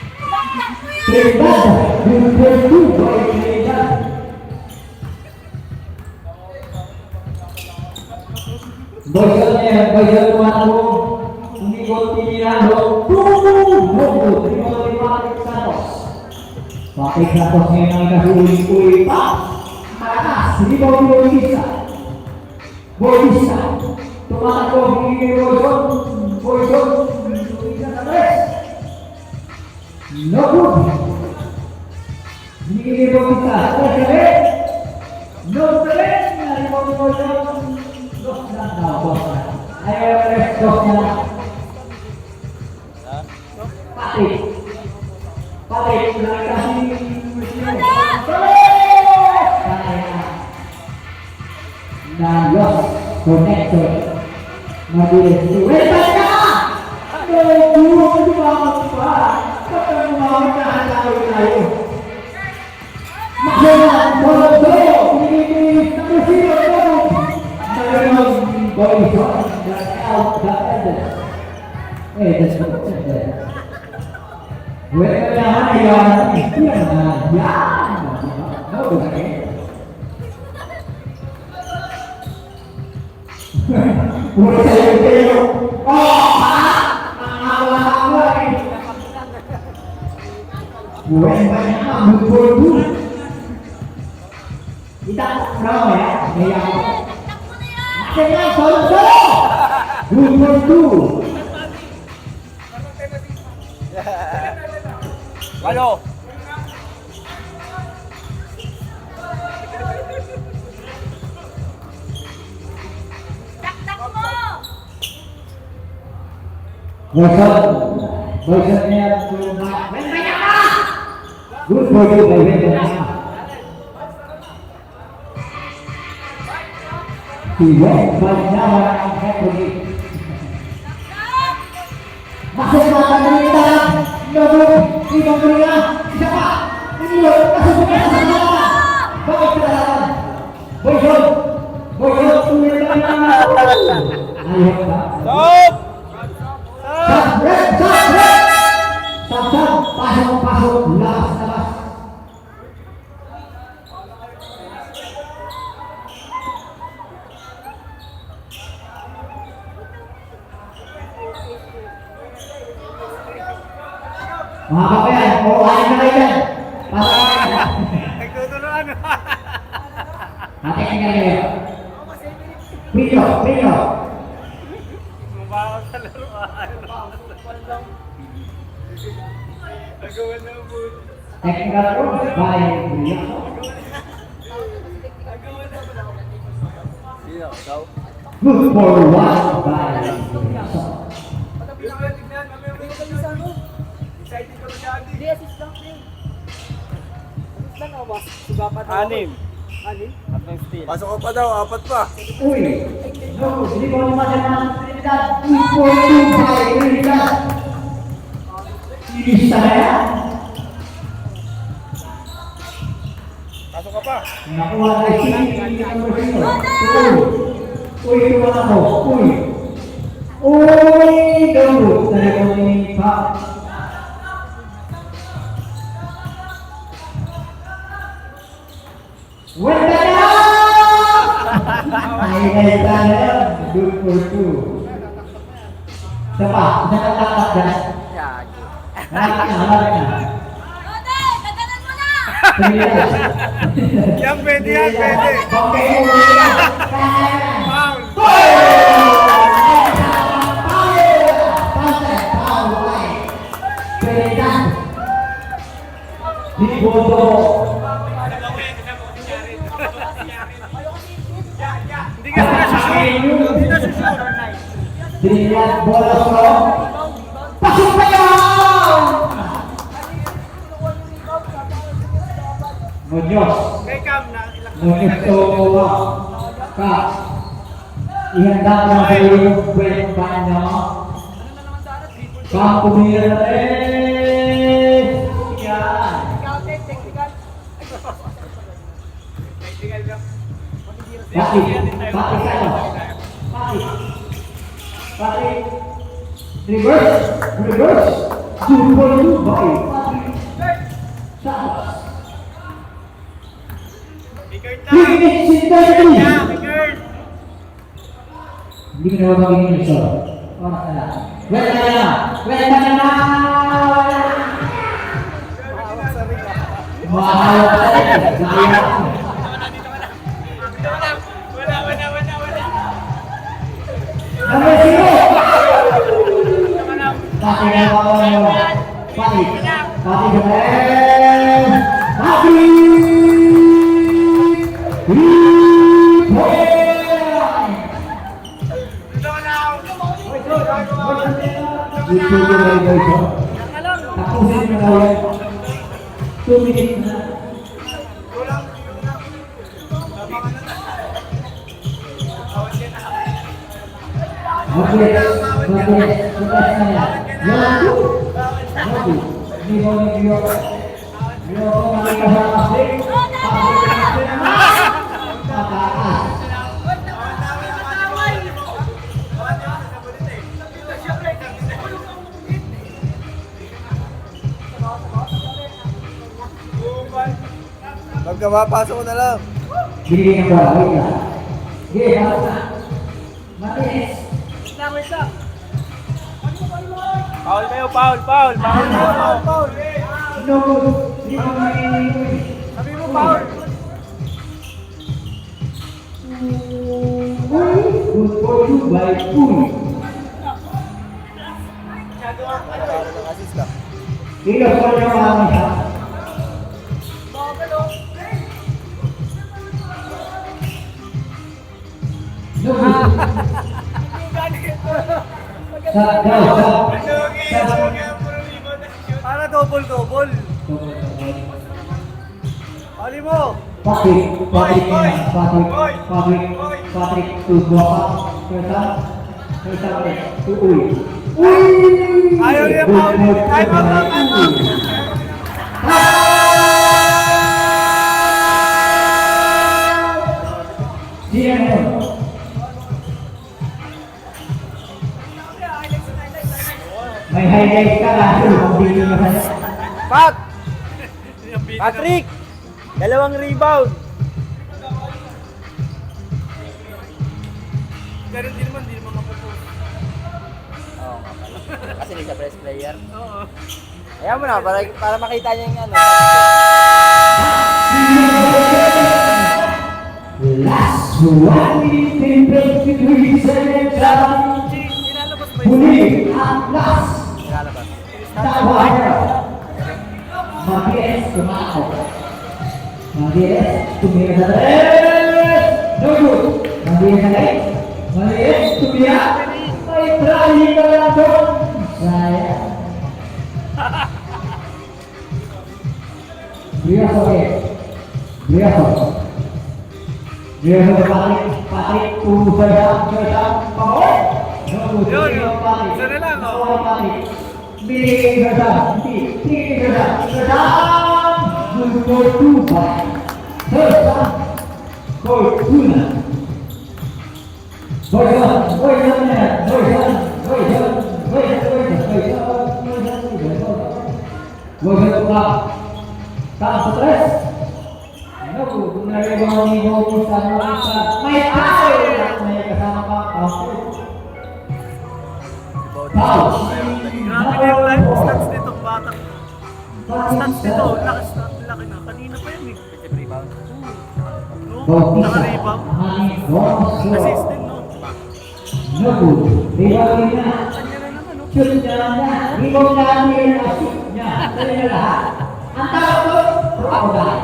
Speaker 3: Trinidad, good for two. Boy, Trinidad. Boyson tumatawag. Umikot pinilalo. Boom! Boom! Rimot Santos. Pakai Santos ngayon ang ikasuling-uling pa. Malakas. Hindi ba Boyisa? Boyisa. Tumatakbo. Hindi Boyson. Boyson. Boyisa sa tres. No good. Hindi Boyisa. Tres. No tres. Rimot Boyson. Dos na daw. Ayaw tres. Dos na. Patik, nakikasi Nayos, connector Mabilis, wait ka! No, guro ka dumamag pa. Kapag dumamag na halawin tayo. Makilang, Molodo, pinipilis na kusino ko. Nagawag Boyson, that's out the evidence. That's what it said. Well, yan. Puro sa'yo kayo. Nangawa-hawa eh. Well, banyak na. Good. Itakot na ya. Ngayon ako. Nakita solo. Good for two.
Speaker 4: Walo.
Speaker 3: Boyson niya tumama. Good for you, Boyson. Si Wes Banyawa ang hat-trick. Masuk na kanina. Nobok, ibang kanina. Isa pa. Inilot, kasubok na sa kanila. Bakit kinalaman? Boyson, tuloy ka na. Ayaw ka.
Speaker 4: Stop!
Speaker 3: Stop! Pasok. Labas. Mga kapayan, kuhain na kayo dyan.
Speaker 1: Nagtutuloan.
Speaker 3: Atin ka kayo. Pino.
Speaker 1: Mabawag sa laruan. Nagawa na po.
Speaker 3: Technical room by William.
Speaker 2: Sino? Ikaw?
Speaker 3: Good for one by William.
Speaker 1: Excited ka ba siya?
Speaker 5: Hindi, assist lang din. Assist lang ako, boss. Sugapan ako.
Speaker 2: 6.
Speaker 4: Tatlong steal.
Speaker 2: Pasok ka pa daw, apat pa.
Speaker 3: Uy! No, hindi ko naman ng Trinidad. 2-4-2 by Trinidad. Isa na yan.
Speaker 2: Pasok ka pa.
Speaker 3: Nakuha na si number 0. Uy, tuwan ako. Uy! Uy! Gambot. Talagang may pa. Wala na! Ay, sana. Good for 2. Isa pa. Isa ka tatak dyan.
Speaker 4: Yagi.
Speaker 3: Halak na.
Speaker 5: Rode, tagalan mo na!
Speaker 2: Yan, pwede yan, pwede.
Speaker 3: Okay, ulit.
Speaker 2: Foul. Hindi ka nasusunod. Hindi nasusunod.
Speaker 3: Dilihat bola solo. Pasok pa yan! Munyos.
Speaker 2: Kay Cam na ilang
Speaker 3: Munyos to ka. Ihanda mo sa iyong break pa niya. Pumila na rin. Yan. Bakit? Bakit ano? Bakit? Bakit? Reverse! Reverse! 2-4-2 bakit? Saan? Finish in 30! Hindi ko na magiging iso. Oras na lang. Wala na na! Wala na na! Mahawak ka rin! Mahawak ka! Number 0! Pati na ako mo. Pati. Pati ka rin. Pati! Tapusin mo na yan. 2 minutes na. Mabilis, mabilis, bukas na yan. Yaku! Yaku! Hindi mo nag-iyo. Hindi mo makikasakasik. Pataas.
Speaker 2: Pagka mapasok ko na lang.
Speaker 3: Binigyan ng bola, wait lang. Sige, pasok na. Mabilis.
Speaker 4: Foul kayo, foul, foul. Foul kayo, foul.
Speaker 3: No, hindi mo may...
Speaker 2: Sabi mo, foul.
Speaker 3: Good for you by Uy.
Speaker 2: Assist ka.
Speaker 3: Ilos ko niya mga siya. No,
Speaker 2: Para double-double. Ali mo.
Speaker 3: Patrick, Tubuha, Kersa ulit, Uy.
Speaker 2: Ayaw niya, foul. Time out, time out.
Speaker 3: May highlight ka kaso hindi mo masaya.
Speaker 4: Pat! Patrick! Dalawang rebound.
Speaker 2: Pero hindi naman mapupost.
Speaker 4: Oo nga pala. Kasi hindi siya press player.
Speaker 2: Oo.
Speaker 4: Ayaw mo na, para makita niya yung ano.
Speaker 3: Last 1 minute 23 seconds.
Speaker 2: Nilalabas ba
Speaker 3: Huli at last.
Speaker 4: Nilalabas.
Speaker 3: Tawara. Mabilis tumakbo. Mabilis tumira sa tres. No good. Mabilis na kayo. Mabilis tumira. May trying ka na doon. Sayang. Briaso. Meron na Patrick to Sersan, pamor. No good.
Speaker 2: Yun, isa na lang, oh.
Speaker 3: Patrick. Binigay Sersan, sige Sersan. Good for 2 by Sersan. Fortuna. Taas stress. Ano, kung naribaw mo sa may tao may kasama pa ako. Foul.
Speaker 2: Grabe na yung life stats nito, bata. Stats nito, laki na. Kanina pa yan eh. No? Naka-rebound. Assist din, no?
Speaker 3: No good. Rebound niya.
Speaker 2: Kanya na naman, no?
Speaker 3: Shoot niya niya. Rebound niya. Shoot niya. Kaya niya lahat. Ang tawag ko, crocodile.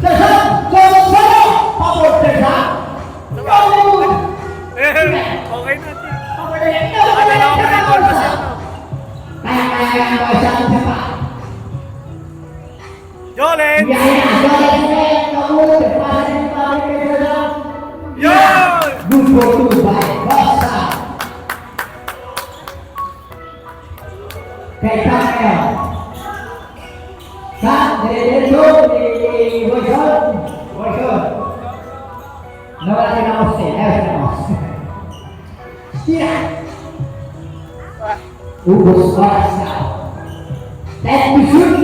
Speaker 3: Sersan! Sersan! Pabor Sersan! Go!
Speaker 2: Okay na, T. Nakadalawa pa rin ball kasi ano.
Speaker 3: Kaya ang bawasang siya pa.
Speaker 2: Jolen! Yun!
Speaker 3: Good for 2 by Basta. Kay Kaya. Derecho ni Boyson. Nawala din ako siya. Tira. Ubus oras na. 10 to shoot.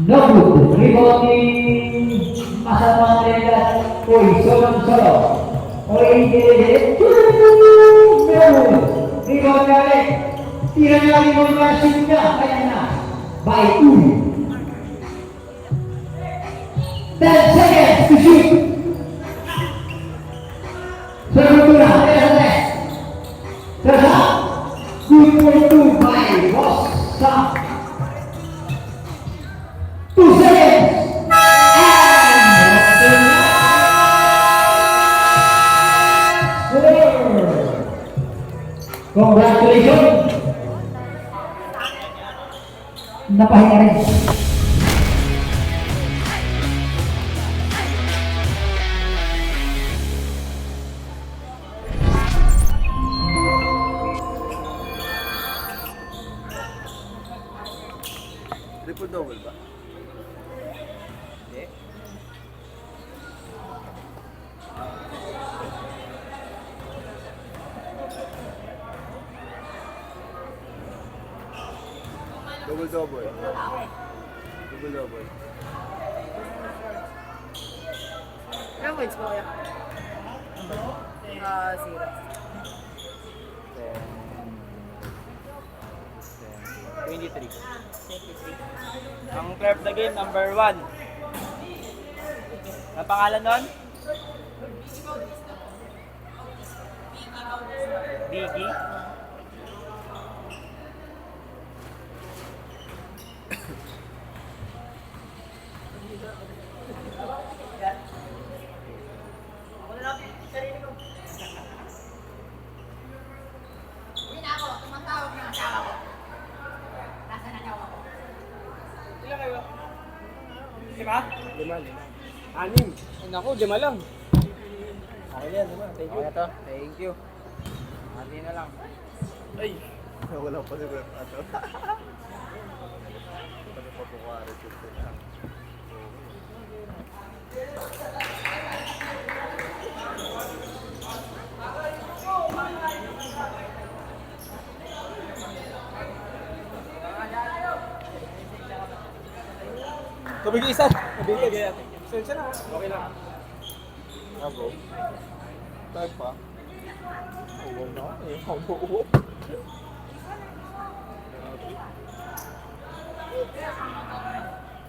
Speaker 3: No good. Rebounding masamang relat. Boyson solo. Oy, rebound galing. Tira niya rebound niya, shoot niya. Kaya na. By 2. 10 seconds to shoot. Serbutura, Sersa. Good for 2 by Bossa. 2 seconds. Congratulations. Napahinga rin.
Speaker 2: Triple double ba?
Speaker 1: Hindi.
Speaker 2: Double.
Speaker 5: Ilang points mo kaya? 0.
Speaker 1: 23. Ang player of the game, number 1. Ang pangalan nun? Biggie. Lima?
Speaker 2: 6. Naku, 5 lang.
Speaker 1: Okay yan, lima. Thank you. Okay to. Thank you. Hati na lang.
Speaker 2: Ay! Wala pa si Rep. Ano pa po kuwari sila? Kabigay isa! Kabigay! Sensya na! Okay lang. Ako? Tayo pa? Uwag na eh. Uwag.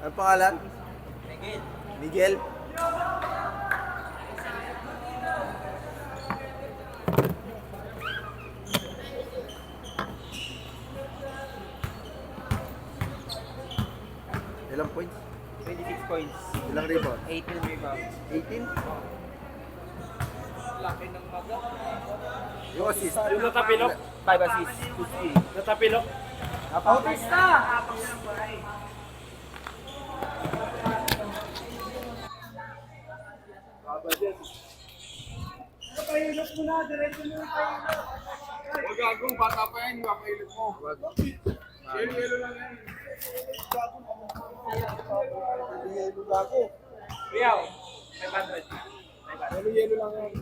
Speaker 2: Ano pangalan? Miguel. Ilang points?
Speaker 1: 26 points.
Speaker 2: Ilang rebound?
Speaker 1: 18 rebounds.
Speaker 2: 18?
Speaker 1: Laki ng maga.
Speaker 2: Yung assist.
Speaker 1: Yung natapilok, 5 assists. Natapilok. Napautis na!
Speaker 2: Pahilot mo na, diretso mo yung pahilot.
Speaker 6: Huwag gagong, bata pa yan, yung kapailit mo. Yelo lang yan. Yelo gago.
Speaker 1: Riyaw, 500.
Speaker 6: Yelo lang yan.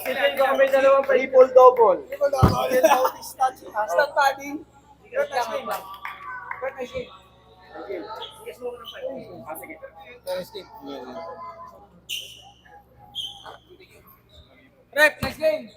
Speaker 1: Sige ko may dalawang
Speaker 6: Triple double. Start padding.
Speaker 1: Rep, next game.